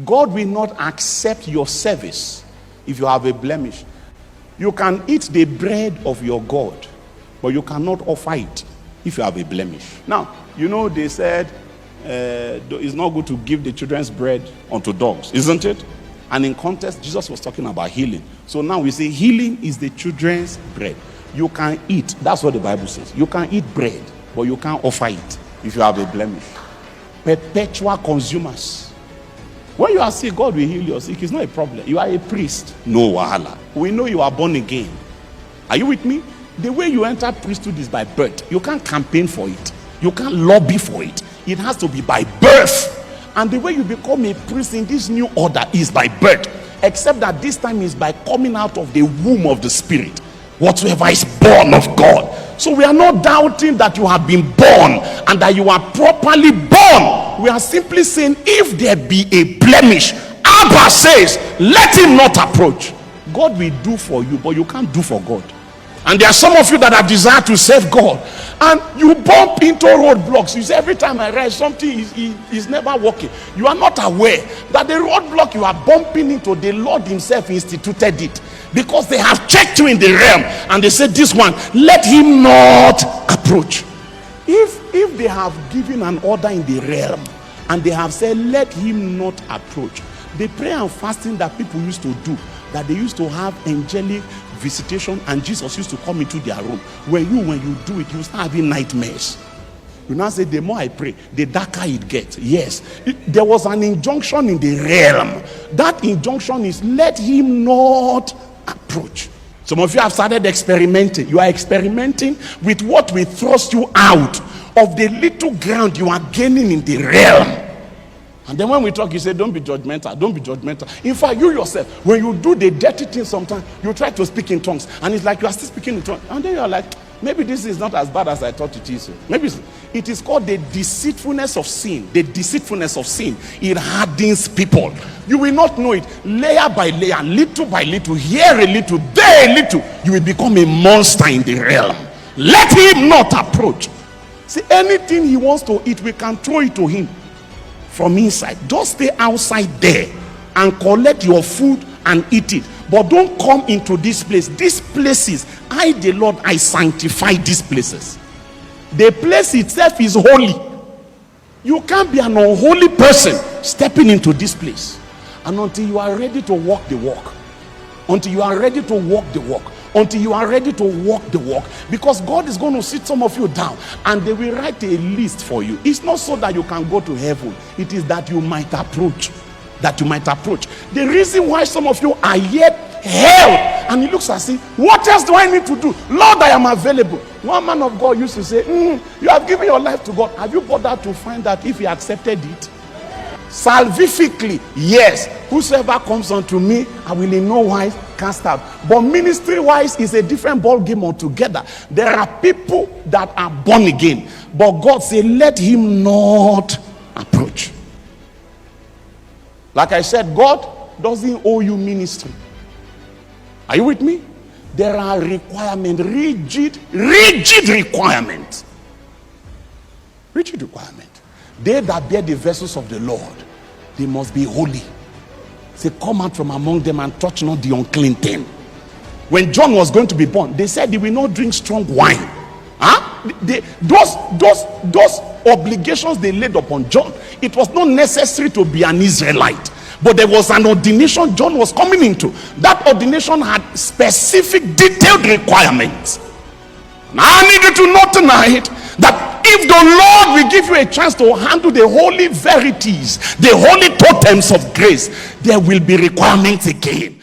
God will not accept your service if you have a blemish. You can eat the bread of your God, but you cannot offer it if you have a blemish. Now, you know they said it's not good to give the children's bread unto dogs, isn't it? And in context, Jesus was talking about healing. So now we say healing is the children's bread. You can eat. That's what the Bible says. You can eat bread, but you can't offer it if you have a blemish. Perpetual consumers. When you are sick, God will heal your sick. It's not a problem. You are a priest. No wahala. We know you are born again. Are you with me? The way you enter priesthood is by birth. You can't campaign for it. You can't lobby for it. It has to be by birth. And the way you become a priest in this new order is by birth. Except that this time is by coming out of the womb of the Spirit. Whatsoever is born of God. So we are not doubting that you have been born and that you are properly born. We are simply saying if there be a blemish, Abba says, let him not approach. God will do for you, but you can't do for God. And there are some of you that have desired to serve God, and you bump into roadblocks. You say, every time I write something is never working. You are not aware that the roadblock you are bumping into, the Lord himself instituted it, because they have checked you in the realm and they said, this one, let him not approach. If they have given an order in the realm and they have said, let him not approach, the prayer and fasting that people used to do, that they used to have angelic visitation and Jesus used to come into their room, when you do it, you start having nightmares. You now say, the more I pray, the darker it gets. Yes, there was an injunction in the realm. That injunction is, let him not approach. Some of you have started experimenting. You are experimenting with what will thrust you out of the little ground you are gaining in the realm. And then when we talk, you say, don't be judgmental, don't be judgmental. In fact, you yourself, when you do the dirty thing sometimes, you try to speak in tongues, and it's like you are still speaking in tongues. And then you are like, maybe this is not as bad as I thought it is. Maybe it is called the deceitfulness of sin. The deceitfulness of sin. It hardens people. You will not know it. Layer by layer, little by little, here a little, there a little, you will become a monster in the realm. Let him not approach. See, anything he wants to eat, we can throw it to him from inside. Just stay outside there and collect your food and eat it. But don't come into this place. These places, I the Lord, I sanctify these places. The place itself is holy. You can't be an unholy person stepping into this place. And until you are ready to walk the walk, until you are ready to walk the walk, until you are ready to walk the walk, because God is going to sit some of you down and they will write a list for you. It's not so that you can go to heaven. It is that you might approach. That you might approach. The reason why some of you are yet held, and it looks as if, what else do I need to do? Lord, I am available. One man of God used to say, you have given your life to God. Have you bothered to find out if he accepted it? Salvifically, yes. Whosoever comes unto me, I will in no wise cast out. But ministry wise is a different ball game altogether. There are people that are born again, but God said, let him not approach. Like I said, God doesn't owe you ministry. Are you with me? There are requirements, rigid requirements. Rigid requirement. They that bear the vessels of the Lord, they must be holy. Say, come out from among them and touch not the unclean thing. When John was going to be born, they said he will not drink strong wine. Those obligations they laid upon John, it was not necessary to be an Israelite, but there was an ordination John was coming into. That ordination had specific detailed requirements. And I need you to know tonight that if the Lord will give you a chance to handle the holy verities, the holy totems of grace, there will be requirements again.